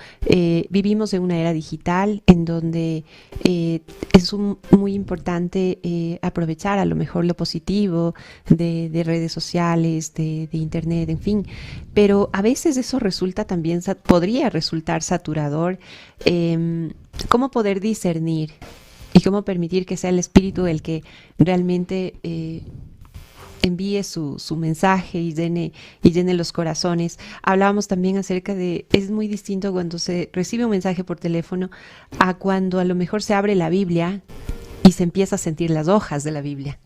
vivimos en una era digital en donde es muy importante aprovechar a lo mejor lo positivo de redes sociales, de internet, en fin, pero a veces eso resulta también, podría resultar saturador. ¿Cómo poder discernir y cómo permitir que sea el Espíritu el que realmente envíe su mensaje y llene los corazones? Hablábamos también acerca de, es muy distinto cuando se recibe un mensaje por teléfono a cuando a lo mejor se abre la Biblia y se empieza a sentir las hojas de la Biblia.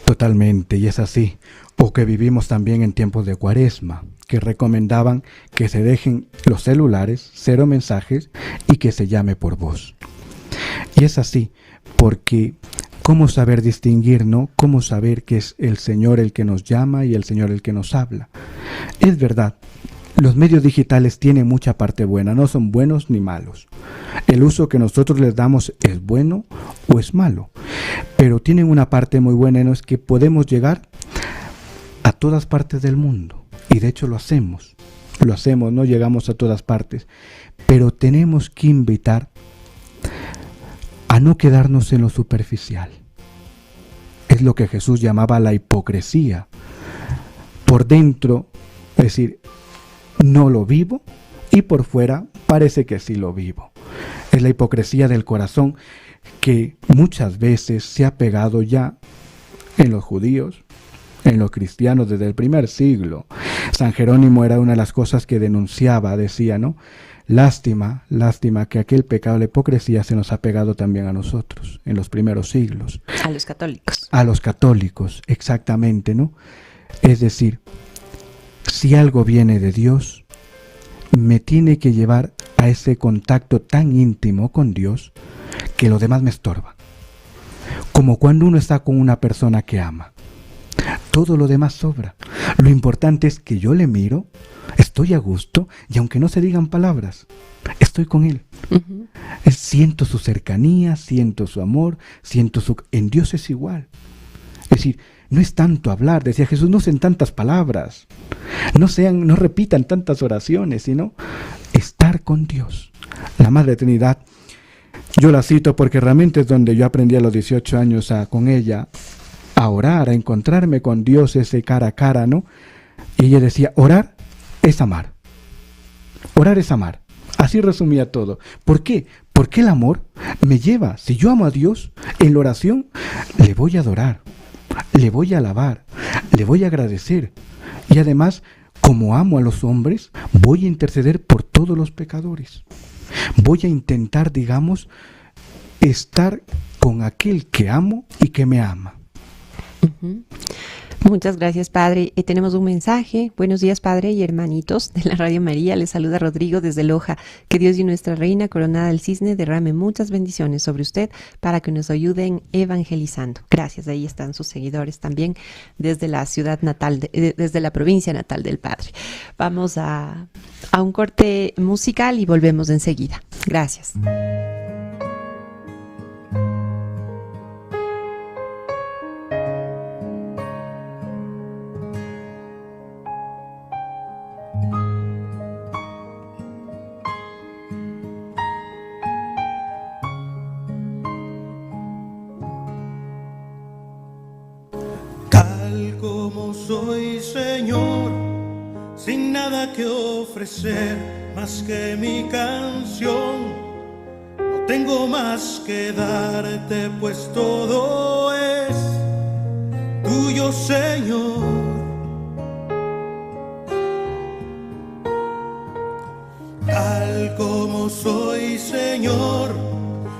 Totalmente, y es así. O que vivimos también en tiempos de Cuaresma, que recomendaban que se dejen los celulares, 0 mensajes, y que se llame por voz. Y es así, porque ¿cómo saber distinguir, no? ¿Cómo saber que es el Señor el que nos llama y el Señor el que nos habla? Es verdad, los medios digitales tienen mucha parte buena, no son buenos ni malos. El uso que nosotros les damos es bueno o es malo, pero tienen una parte muy buena, ¿no? Es que podemos llegar a todas partes del mundo, y de hecho lo hacemos, no llegamos a todas partes, pero tenemos que invitar a no quedarnos en lo superficial. Es lo que Jesús llamaba la hipocresía. Por dentro, es decir, no lo vivo, y por fuera parece que sí lo vivo. Es la hipocresía del corazón que muchas veces se ha pegado ya en los judíos, en los cristianos desde el primer siglo. San Jerónimo era una de las cosas que denunciaba, decía, ¿no? Lástima que aquel pecado, la hipocresía, se nos ha pegado también a nosotros en los primeros siglos. A los católicos. A los católicos, exactamente, ¿no? Es decir, si algo viene de Dios, me tiene que llevar a ese contacto tan íntimo con Dios que lo demás me estorba. Como cuando uno está con una persona que ama. Todo lo demás sobra. Lo importante es que yo le miro, estoy a gusto, y aunque no se digan palabras, estoy con él. Uh-huh. Siento su cercanía, siento su amor, en Dios es igual. Es decir, no es tanto hablar, decía Jesús, no usen tantas palabras, no repitan tantas oraciones, sino estar con Dios. La Madre Trinidad, yo la cito porque realmente es donde yo aprendí a los 18 años con ella a orar, a encontrarme con Dios ese cara a cara, ¿no? Y ella decía, orar es amar. Orar es amar. Así resumía todo. ¿Por qué? Porque el amor me lleva, si yo amo a Dios, en la oración le voy a adorar, le voy a alabar, le voy a agradecer. Y además, como amo a los hombres, voy a interceder por todos los pecadores. Voy a intentar, digamos, estar con aquel que amo y que me ama. Uh-huh. Muchas gracias, Padre. Tenemos un mensaje. Buenos días, Padre y hermanitos de la Radio María. Les saluda Rodrigo desde Loja. Que Dios y nuestra Reina Coronada del Cisne derrame muchas bendiciones sobre usted para que nos ayuden evangelizando. Gracias. Ahí están sus seguidores también desde la ciudad natal, desde la provincia natal del Padre. Vamos a un corte musical y volvemos enseguida. Gracias. como soy, Señor, sin nada que ofrecer más que mi canción. No tengo más que darte, pues todo es tuyo, Señor. Tal como soy, Señor,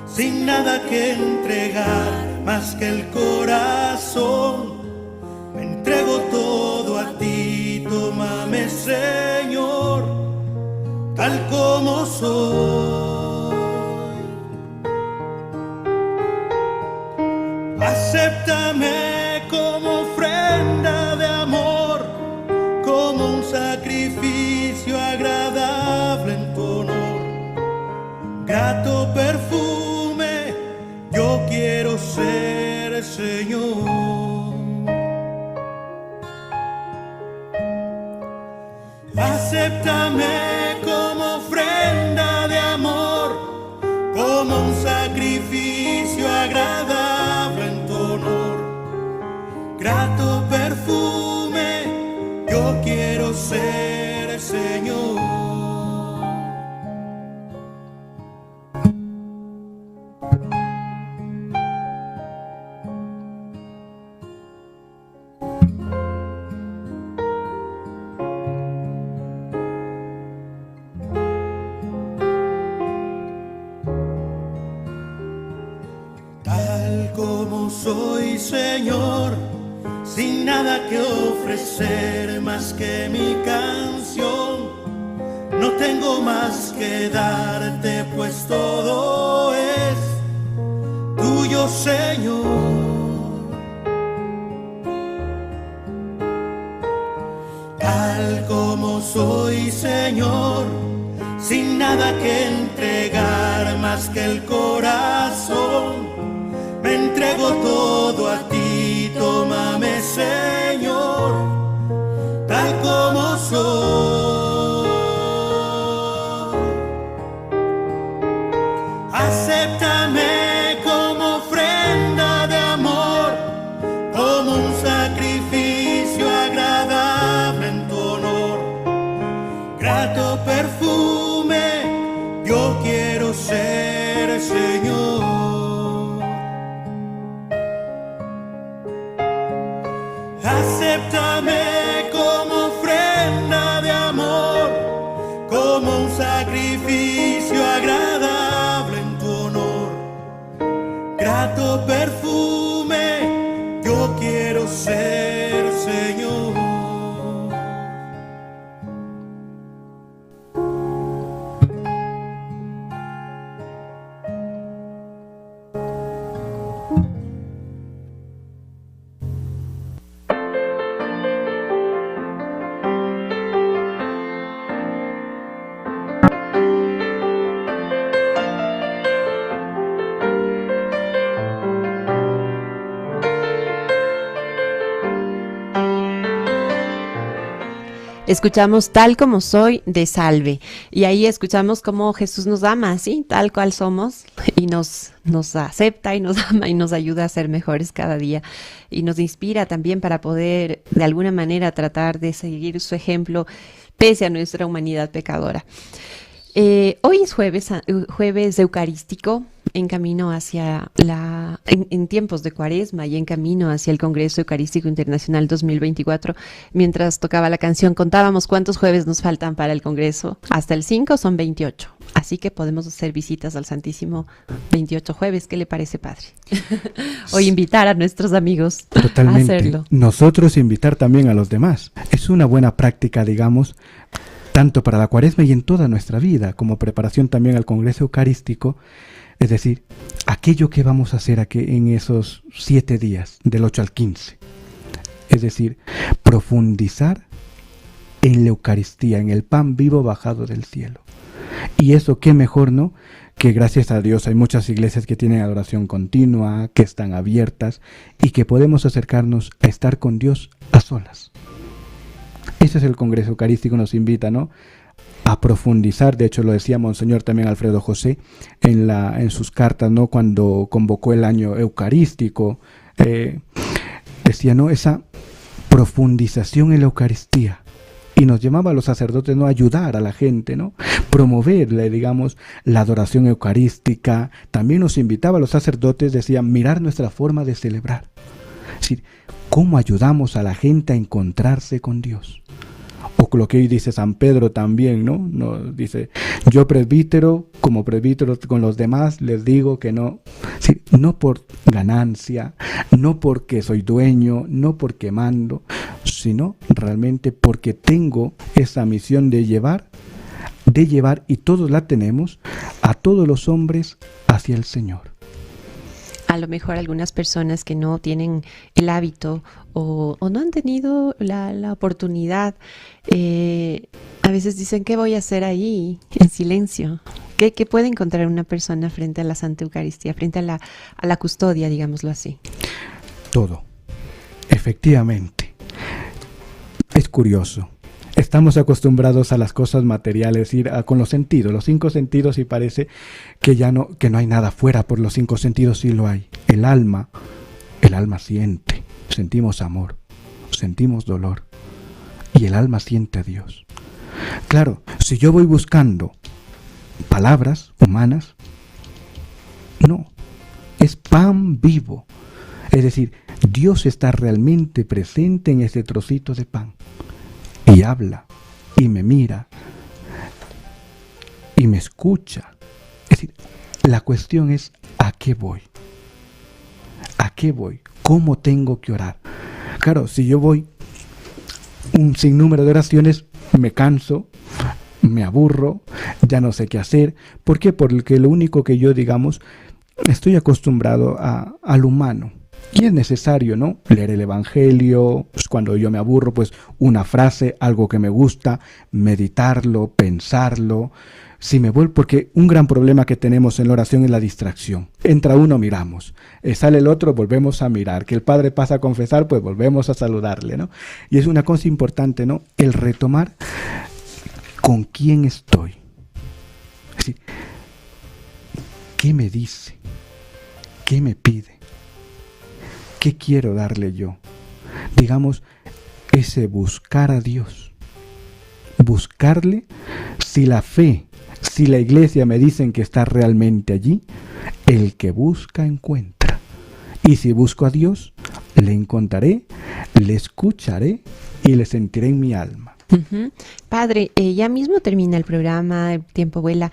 sin nada que entregar más que el corazón, me entrego todo a ti, tómame, Señor, tal como soy. Acéptame como ofrenda de amor, como un sacrificio agradable en tu honor. Grato perfume, yo quiero ser, Señor. Acéptame como ofrenda de amor, como un sacrificio agradable en tu honor. Grato perfume, yo quiero ser, Señor. Tal como soy, Señor, sin nada que ofrecer más que mi canción. No tengo más que darte, pues todo es tuyo, Señor. Tal como soy, Señor, sin nada que entregar más que el corazón, me entrego todo a ti, tómame, Señor, tal como soy. Acéptame como ofrenda de amor, como un sacrificio agradable en tu honor. Grato perfume, yo quiero ser, Señor. Acéptame como ofrenda de amor, como un sacrificio agradable en tu honor. Grato perfume, yo quiero ser, Señor. Escuchamos Tal como soy de Salve, y ahí escuchamos cómo Jesús nos ama, ¿sí? Tal cual somos, y nos acepta y nos ama y nos ayuda a ser mejores cada día, y nos inspira también para poder de alguna manera tratar de seguir su ejemplo pese a nuestra humanidad pecadora. Hoy es jueves eucarístico, en camino hacia en tiempos de Cuaresma y en camino hacia el Congreso Eucarístico Internacional 2024. Mientras tocaba la canción, contábamos cuántos jueves nos faltan para el Congreso. Hasta el 5 son 28. Así que podemos hacer visitas al Santísimo 28 jueves. ¿Qué le parece, padre? O invitar a nuestros amigos Totalmente. a hacerlo. Nosotros invitar también a los demás. Es una buena práctica, digamos, tanto para la Cuaresma y en toda nuestra vida, como preparación también al Congreso Eucarístico. Es decir, aquello que vamos a hacer aquí en esos 7 días, del 8 al 15. Es decir, profundizar en la Eucaristía, en el pan vivo bajado del cielo. Y eso, qué mejor, ¿no? Que gracias a Dios hay muchas iglesias que tienen adoración continua, que están abiertas y que podemos acercarnos a estar con Dios a solas. Ese es el Congreso Eucarístico, nos invita, ¿no?, a profundizar. De hecho, lo decía Monseñor también Alfredo José en sus cartas, ¿no?, cuando convocó el año eucarístico, decía, ¿no?, esa profundización en la Eucaristía. Y nos llamaba a los sacerdotes, ¿no?, a ayudar a la gente, ¿no?, promoverle, digamos, la adoración eucarística. También nos invitaba a los sacerdotes, decía, mirar nuestra forma de celebrar. Es decir, ¿cómo ayudamos a la gente a encontrarse con Dios? O lo que hoy dice San Pedro también, ¿no? Dice, yo presbítero, como presbítero con los demás, les digo que no. Sí, no por ganancia, no porque soy dueño, no porque mando, sino realmente porque tengo esa misión de llevar, y todos la tenemos, a todos los hombres hacia el Señor. A lo mejor algunas personas que no tienen el hábito o no han tenido la oportunidad, a veces dicen, ¿qué voy a hacer ahí en silencio? ¿Qué puede encontrar una persona frente a la Santa Eucaristía, frente a la custodia, digámoslo así? Todo, efectivamente. Es curioso. Estamos acostumbrados a las cosas materiales, ir con los sentidos, los 5 sentidos, y parece que que no hay nada fuera. Por los 5 sentidos sí lo hay. El alma siente, sentimos amor, sentimos dolor, y el alma siente a Dios. Claro, si yo voy buscando palabras humanas, no, es pan vivo. Es decir, Dios está realmente presente en ese trocito de pan. Y habla, y me mira, y me escucha. Es decir, la cuestión es, ¿a qué voy? ¿A qué voy? ¿Cómo tengo que orar? Claro, si yo voy un sinnúmero de oraciones, me canso, me aburro, ya no sé qué hacer. ¿Por qué? Porque lo único que yo, digamos, estoy acostumbrado al humano. Y es necesario, ¿no?, leer el Evangelio, pues cuando yo me aburro, pues una frase, algo que me gusta, meditarlo, pensarlo. Si me vuelvo, porque un gran problema que tenemos en la oración es la distracción. Entra uno, miramos, sale el otro, volvemos a mirar, que el Padre pasa a confesar, pues volvemos a saludarle, ¿no? Y es una cosa importante, ¿no?, el retomar con quién estoy. Es decir, ¿qué me dice? ¿Qué me pide? ¿Qué quiero darle yo? Digamos, ese buscar a Dios. Buscarle, si la fe, si la iglesia me dicen que está realmente allí, el que busca encuentra. Y si busco a Dios, le encontraré, le escucharé y le sentiré en mi alma. Uh-huh. Padre, ya mismo termina el programa, el tiempo vuela.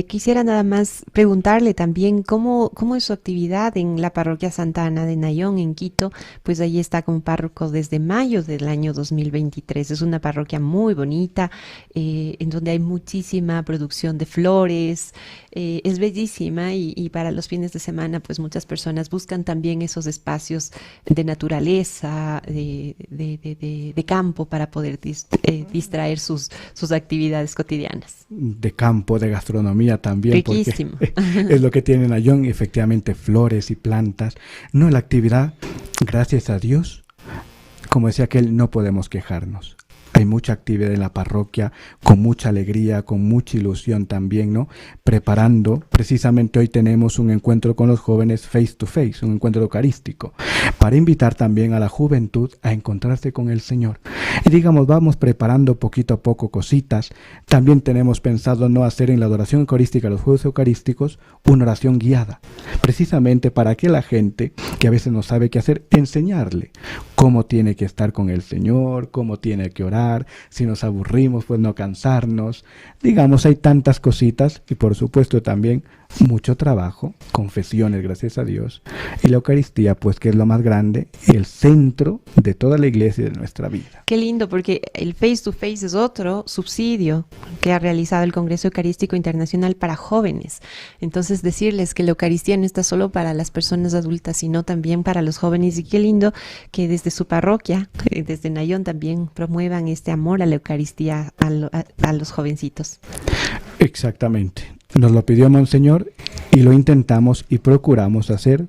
Quisiera nada más preguntarle también cómo es su actividad en la parroquia Santa Ana de Nayón, en Quito. Pues ahí está como párroco desde mayo del año 2023. Es una parroquia muy bonita, en donde hay muchísima producción de flores. Es bellísima y para los fines de semana pues muchas personas buscan también esos espacios de naturaleza, de campo, para poder distraer sus actividades cotidianas. De campo, de gastronomía también. Riquísimo. Porque es lo que tiene Nayón, efectivamente, flores y plantas. No, la actividad, gracias a Dios, como decía aquel, no podemos quejarnos. Hay mucha actividad en la parroquia, con mucha alegría, con mucha ilusión también, ¿no? Preparando, precisamente hoy tenemos un encuentro con los jóvenes face to face, un encuentro eucarístico, para invitar también a la juventud a encontrarse con el Señor. Y digamos, vamos preparando poquito a poco cositas. También tenemos pensado no hacer en la adoración eucarística, los juegos eucarísticos, una oración guiada, precisamente para que la gente que a veces no sabe qué hacer, enseñarle cómo tiene que estar con el Señor, cómo tiene que orar. Si nos aburrimos, pues no cansarnos. Digamos, hay tantas cositas y por supuesto también mucho trabajo, confesiones, gracias a Dios, y la Eucaristía, pues que es lo más grande, el centro de toda la iglesia y de nuestra vida. Qué lindo, porque el face to face es otro subsidio que ha realizado el Congreso Eucarístico Internacional para jóvenes. Entonces decirles que la Eucaristía no está solo para las personas adultas, sino también para los jóvenes, y qué lindo que desde su parroquia, desde Nayón, también promuevan este amor a la Eucaristía a los jovencitos. Exactamente. Nos lo pidió Monseñor y lo intentamos y procuramos hacer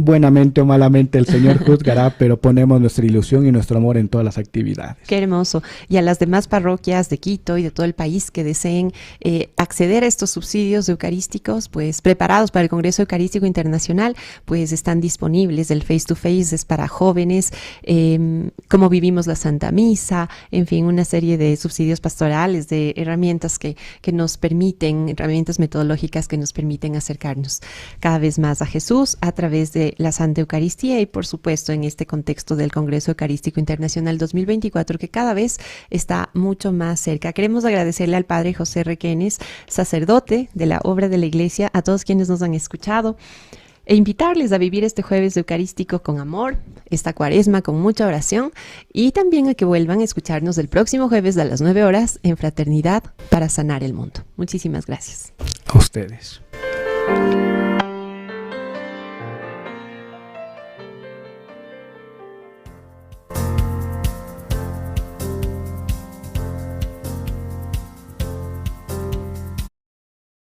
buenamente o malamente el Señor juzgará, pero ponemos nuestra ilusión y nuestro amor en todas las actividades. Qué hermoso. Y a las demás parroquias de Quito y de todo el país que deseen acceder a estos subsidios eucarísticos, pues preparados para el Congreso Eucarístico Internacional, pues están disponibles. El Face to Face es para jóvenes, cómo vivimos la Santa Misa, en fin, una serie de subsidios pastorales, de herramientas que nos permiten, herramientas metodológicas que nos permiten acercarnos cada vez más a Jesús a través de la Santa Eucaristía y, por supuesto, en este contexto del Congreso Eucarístico Internacional 2024, que cada vez está mucho más cerca. Queremos agradecerle al Padre José Requenes, sacerdote de la obra de la Iglesia, a todos quienes nos han escuchado, e invitarles a vivir este jueves eucarístico con amor, esta cuaresma con mucha oración, y también a que vuelvan a escucharnos el próximo jueves a las 9 horas en Fraternidad para Sanar el Mundo. Muchísimas gracias. A ustedes.